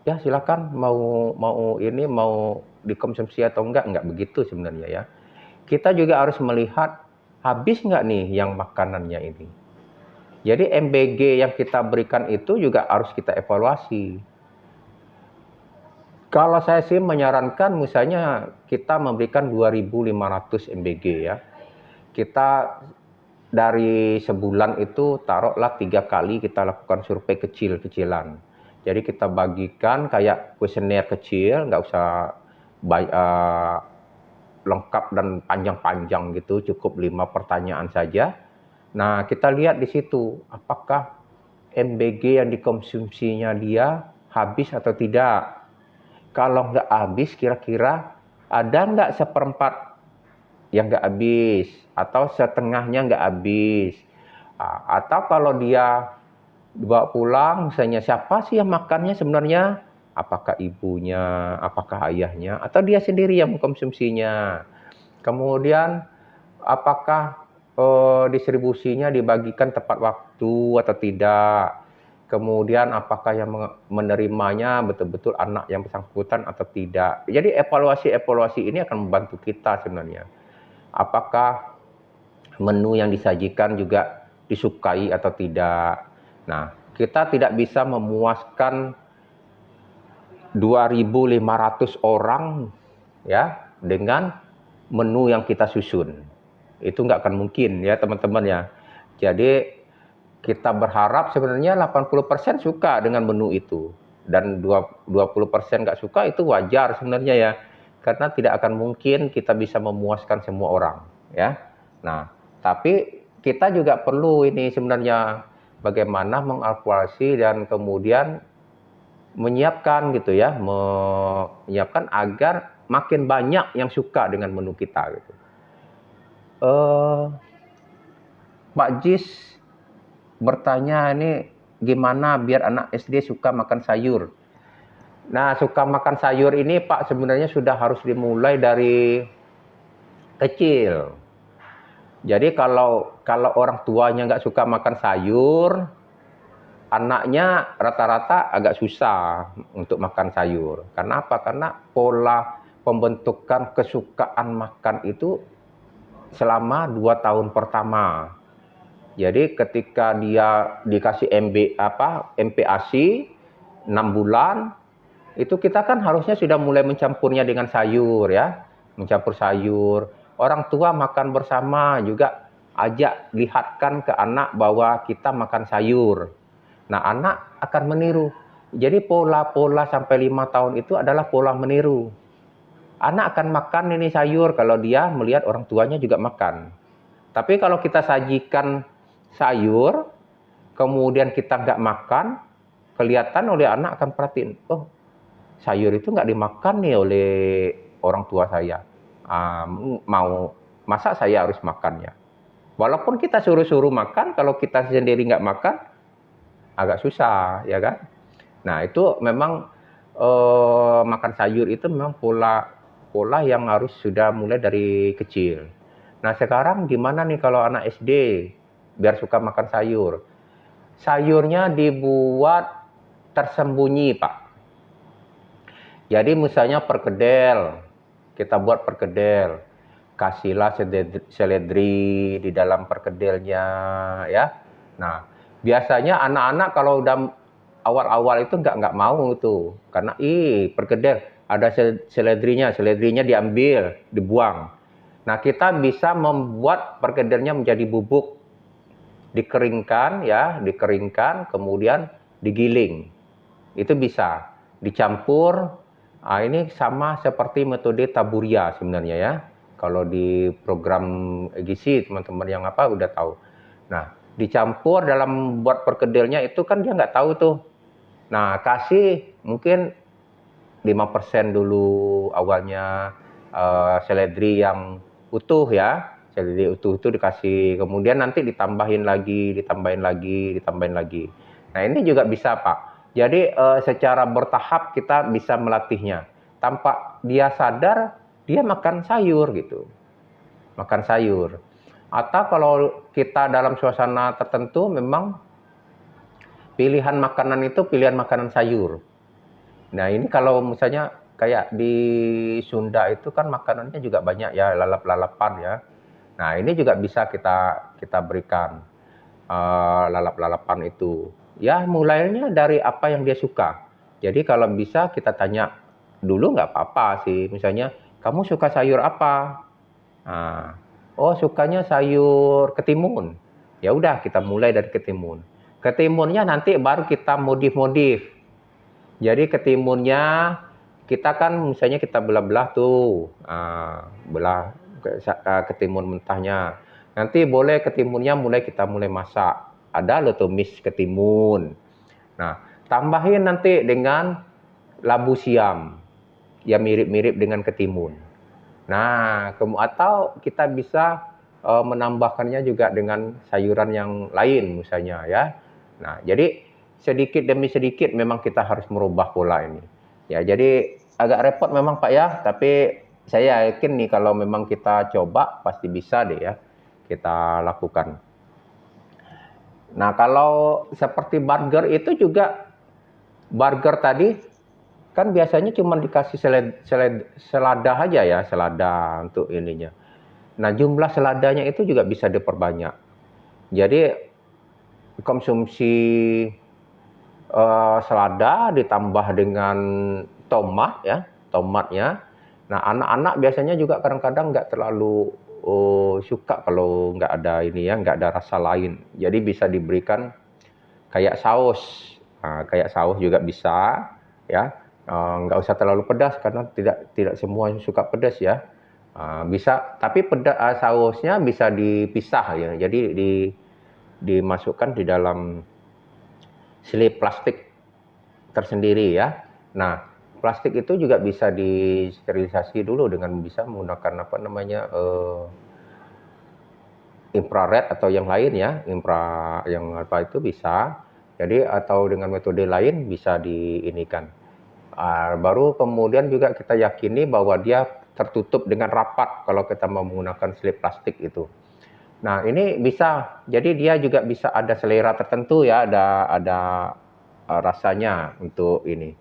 ya silakan mau dikonsumsi atau enggak begitu sebenarnya ya. Kita juga harus melihat habis nggak nih yang makanannya ini. Jadi MBG yang kita berikan itu juga harus kita evaluasi. Kalau saya sih menyarankan misalnya kita memberikan 2.500 MBG ya. Kita dari sebulan itu taruhlah 3 kali kita lakukan survei kecil-kecilan. Jadi kita bagikan kayak kuesioner kecil, nggak usah lengkap dan panjang-panjang gitu, cukup 5 pertanyaan saja. Nah, kita lihat di situ, apakah MBG yang dikonsumsinya dia habis atau tidak. Kalau nggak habis, kira-kira ada nggak seperempat yang nggak habis, atau setengahnya nggak habis. Atau kalau dia dibawa pulang, misalnya siapa sih yang makannya sebenarnya? Apakah ibunya, apakah ayahnya, atau dia sendiri yang mengkonsumsinya? Kemudian, apakah distribusinya dibagikan tepat waktu atau tidak? Kemudian, apakah yang menerimanya betul-betul anak yang bersangkutan atau tidak? Jadi evaluasi-evaluasi ini akan membantu kita sebenarnya. Apakah menu yang disajikan juga disukai atau tidak? Nah, kita tidak bisa memuaskan 2.500 orang ya dengan menu yang kita susun. Itu nggak akan mungkin ya teman-teman ya. Jadi kita berharap sebenarnya 80% suka dengan menu itu. Dan 20% nggak suka itu wajar sebenarnya ya. Karena tidak akan mungkin kita bisa memuaskan semua orang ya. Nah, tapi kita juga perlu ini sebenarnya bagaimana mengevaluasi dan kemudian menyiapkan gitu ya, menyiapkan agar makin banyak yang suka dengan menu kita gitu. Pak Jis bertanya ini gimana biar anak SD suka makan sayur. Nah, suka makan sayur ini Pak sebenarnya sudah harus dimulai dari kecil. Jadi kalau orang tuanya nggak suka makan sayur, anaknya rata-rata agak susah untuk makan sayur. Karena apa? Karena pola pembentukan kesukaan makan itu selama 2 tahun pertama. Jadi ketika dia dikasih MPASI 6 bulan, itu kita kan harusnya sudah mulai mencampurnya dengan sayur ya. Mencampur sayur. Orang tua makan bersama juga ajak lihatkan ke anak bahwa kita makan sayur. Nah, anak akan meniru. Jadi pola-pola sampai 5 tahun itu adalah pola meniru. Anak akan makan ini sayur kalau dia melihat orang tuanya juga makan. Tapi kalau kita sajikan sayur, kemudian kita nggak makan, kelihatan oleh anak akan perhatiin, oh sayur itu nggak dimakan nih oleh orang tua saya. Masa saya harus makannya? Walaupun kita suruh-suruh makan, kalau kita sendiri nggak makan, agak susah, ya kan? Nah, itu memang makan sayur itu memang pola yang harus sudah mulai dari kecil. Nah, sekarang gimana nih kalau anak SD biar suka makan sayur? Sayurnya dibuat tersembunyi, Pak. Jadi misalnya perkedel, kita buat perkedel. Kasihlah seledri di dalam perkedelnya, ya. Nah, biasanya anak-anak kalau udah awal-awal itu nggak mau itu, karena perkedel ada seledrinya diambil, dibuang. Nah, kita bisa membuat perkedelnya menjadi bubuk, dikeringkan ya, kemudian digiling. Itu bisa dicampur. Ini sama seperti metode taburia sebenarnya ya. Kalau di program gizi teman-teman yang udah tahu. Nah, dicampur dalam buat perkedelnya itu kan dia nggak tahu tuh. Nah, kasih mungkin 5% dulu awalnya seledri yang utuh ya. Seledri utuh itu dikasih, kemudian nanti ditambahin lagi. Nah, ini juga bisa, Pak. Jadi secara bertahap kita bisa melatihnya. Tanpa dia sadar, dia makan sayur gitu. Makan sayur. Atau kalau kita dalam suasana tertentu memang pilihan makanan itu pilihan makanan sayur. Nah, ini kalau misalnya kayak di Sunda itu kan makanannya juga banyak ya, lalap-lalapan ya. Nah, ini juga bisa kita berikan lalap-lalapan itu. Ya, mulainya dari apa yang dia suka. Jadi kalau bisa kita tanya dulu nggak apa-apa sih. Misalnya, kamu suka sayur apa? Nah, oh sukanya sayur ketimun. Ya udah kita mulai dari ketimun. Ketimunnya nanti baru kita modif-modif. Jadi ketimunnya kita kan misalnya kita belah-belah tuh, belah ketimun mentahnya. Nanti boleh ketimunnya kita mulai masak. Ada lo tumis ketimun. Nah, tambahin nanti dengan labu siam yang mirip-mirip dengan ketimun. Nah, atau kita bisa menambahkannya juga dengan sayuran yang lain misalnya ya. Nah, jadi sedikit demi sedikit memang kita harus merubah pola ini. Ya, jadi agak repot memang Pak ya, tapi saya yakin nih kalau memang kita coba pasti bisa deh ya kita lakukan. Nah, kalau seperti burger itu juga burger tadi kan biasanya cuma dikasih selada aja ya, selada untuk ininya. Nah, jumlah seladanya itu juga bisa diperbanyak. Jadi konsumsi selada ditambah dengan tomat ya, tomatnya. Nah, anak-anak biasanya juga kadang-kadang nggak terlalu suka kalau nggak ada ini ya, nggak ada rasa lain. Jadi bisa diberikan kayak saus. Nah, kayak saus juga bisa ya. Nggak usah terlalu pedas karena tidak semua suka pedas ya. Bisa, tapi sausnya bisa dipisah ya. Jadi dimasukkan di dalam slip plastik tersendiri ya. Nah, plastik itu juga bisa disterilisasi dulu dengan bisa menggunakan apa namanya infrared atau yang lain ya, yang apa itu bisa. Jadi atau dengan metode lain bisa diinikan. Baru kemudian juga kita yakini bahwa dia tertutup dengan rapat kalau kita mau menggunakan slip plastik itu. Nah, ini bisa, jadi dia juga bisa ada selera tertentu ya, ada rasanya untuk ini.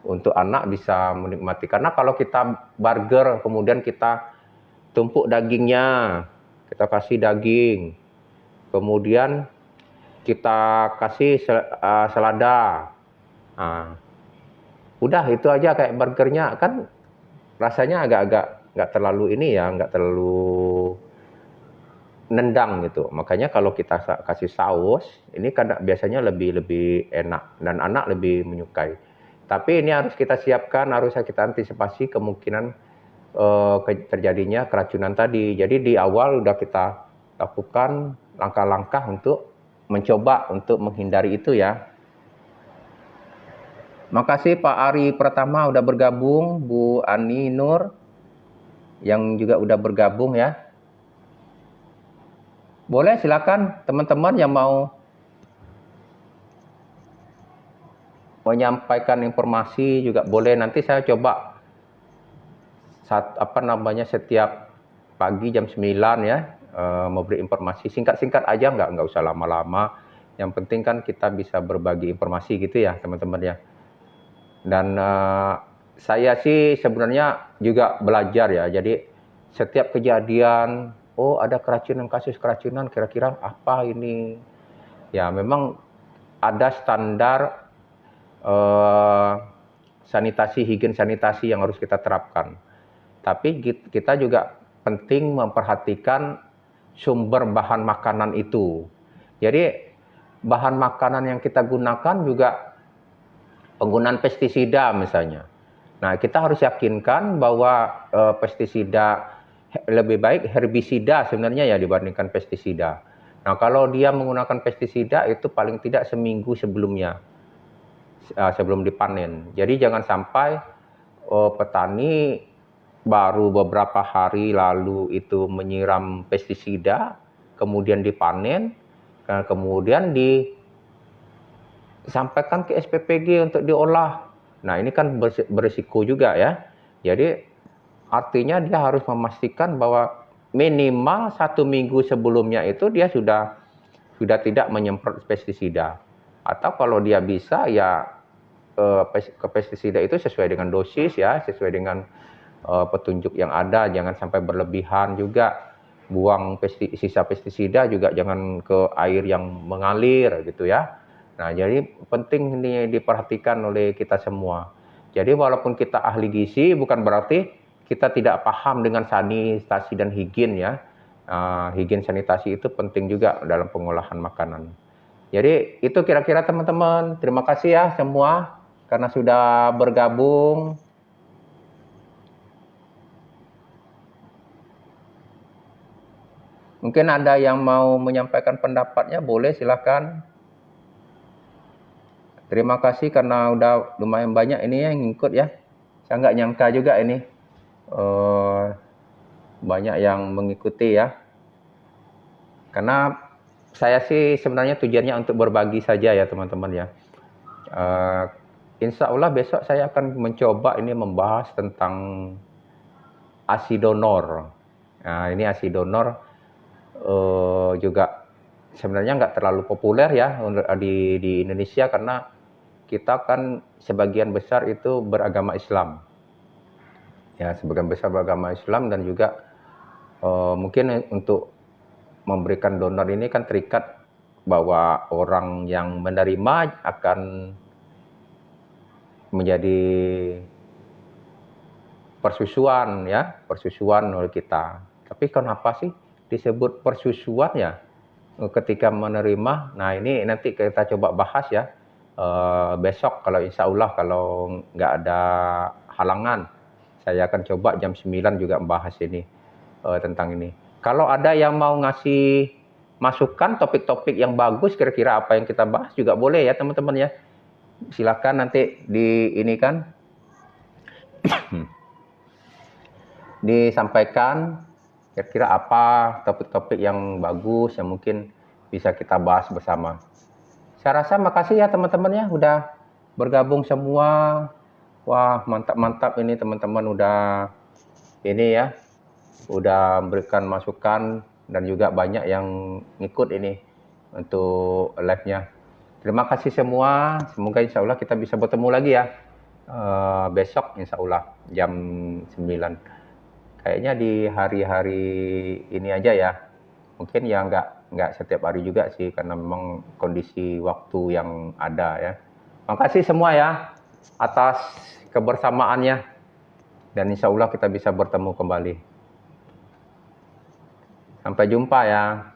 Untuk anak bisa menikmati. Karena kalau kita burger, kemudian kita tumpuk dagingnya, kita kasih daging, kemudian kita kasih selada. Udah itu aja kayak burgernya, kan rasanya agak-agak nggak terlalu ini ya, nggak terlalu nendang gitu. Makanya kalau kita kasih saus, ini kadang biasanya lebih enak dan anak lebih menyukai. Tapi ini harus kita siapkan, harus kita antisipasi kemungkinan terjadinya keracunan tadi. Jadi di awal udah kita lakukan langkah-langkah untuk mencoba untuk menghindari itu ya. Makasih Pak Ari Pratama udah bergabung, Bu Ani Nur yang juga udah bergabung ya. Boleh silakan teman-teman yang mau menyampaikan informasi juga boleh. Nanti saya coba setiap pagi jam 9 ya memberi informasi singkat-singkat aja, nggak usah lama-lama. Yang penting kan kita bisa berbagi informasi gitu ya teman-teman ya. Dan saya sih sebenarnya juga belajar ya. Jadi setiap kejadian, oh ada kasus keracunan, kira-kira apa ini? Ya memang ada standar higien sanitasi yang harus kita terapkan. Tapi kita juga penting memperhatikan sumber bahan makanan itu. Jadi bahan makanan yang kita gunakan juga penggunaan pestisida misalnya. Nah, kita harus yakinkan bahwa pestisida lebih baik herbisida sebenarnya ya dibandingkan pestisida. Nah, kalau dia menggunakan pestisida itu paling tidak seminggu sebelumnya, sebelum dipanen. Jadi jangan sampai petani baru beberapa hari lalu itu menyiram pestisida, kemudian dipanen, kemudian disampaikan ke SPPG untuk diolah. Nah, ini kan berisiko juga ya. Jadi artinya dia harus memastikan bahwa minimal 1 minggu sebelumnya itu dia sudah tidak menyemprot pestisida. Atau kalau dia bisa ya ke pestisida itu sesuai dengan dosis ya, sesuai dengan petunjuk yang ada, jangan sampai berlebihan juga. Buang sisa pestisida juga jangan ke air yang mengalir gitu ya. Nah, jadi penting ini diperhatikan oleh kita semua. Jadi walaupun kita ahli gizi bukan berarti kita tidak paham dengan sanitasi dan higien ya. Higien sanitasi itu penting juga dalam pengolahan makanan. Jadi itu kira-kira teman-teman. Terima kasih ya semua karena sudah bergabung. Mungkin ada yang mau menyampaikan pendapatnya, boleh silakan. Terima kasih karena udah lumayan banyak ini yang ngikut ya. Saya nggak nyangka juga ini banyak yang mengikuti ya. Karena saya sih sebenarnya tujuannya untuk berbagi saja ya teman-teman ya. Insya Allah besok saya akan mencoba ini membahas tentang ASI donor. Nah ini ASI donor juga sebenarnya nggak terlalu populer ya di Indonesia karena kita kan sebagian besar itu beragama Islam. Ya, sebagian besar beragama Islam dan juga mungkin untuk memberikan donor ini kan terikat bahwa orang yang menerima akan menjadi persusuan ya, persusuan oleh kita. Tapi kenapa sih disebut persusuan ya ketika menerima? Nah ini nanti kita coba bahas ya besok kalau insya Allah kalau nggak ada halangan. Saya akan coba jam 9 juga membahas ini tentang ini. Kalau ada yang mau ngasih masukan topik-topik yang bagus kira-kira apa yang kita bahas juga boleh ya teman-teman ya. Silakan nanti di ini kan disampaikan kira-kira apa topik-topik yang bagus yang mungkin bisa kita bahas bersama. Saya rasa makasih ya teman-teman ya udah bergabung semua. Wah, mantap-mantap ini teman-teman udah ini ya. Udah memberikan masukan dan juga banyak yang ngikut ini untuk live-nya. Terima kasih semua. Semoga insya Allah kita bisa bertemu lagi ya. Besok insya Allah jam 9. Kayaknya di hari-hari ini aja ya. Mungkin ya nggak setiap hari juga sih karena memang kondisi waktu yang ada ya. Makasih semua ya atas kebersamaannya dan insya Allah kita bisa bertemu kembali. Sampai jumpa ya.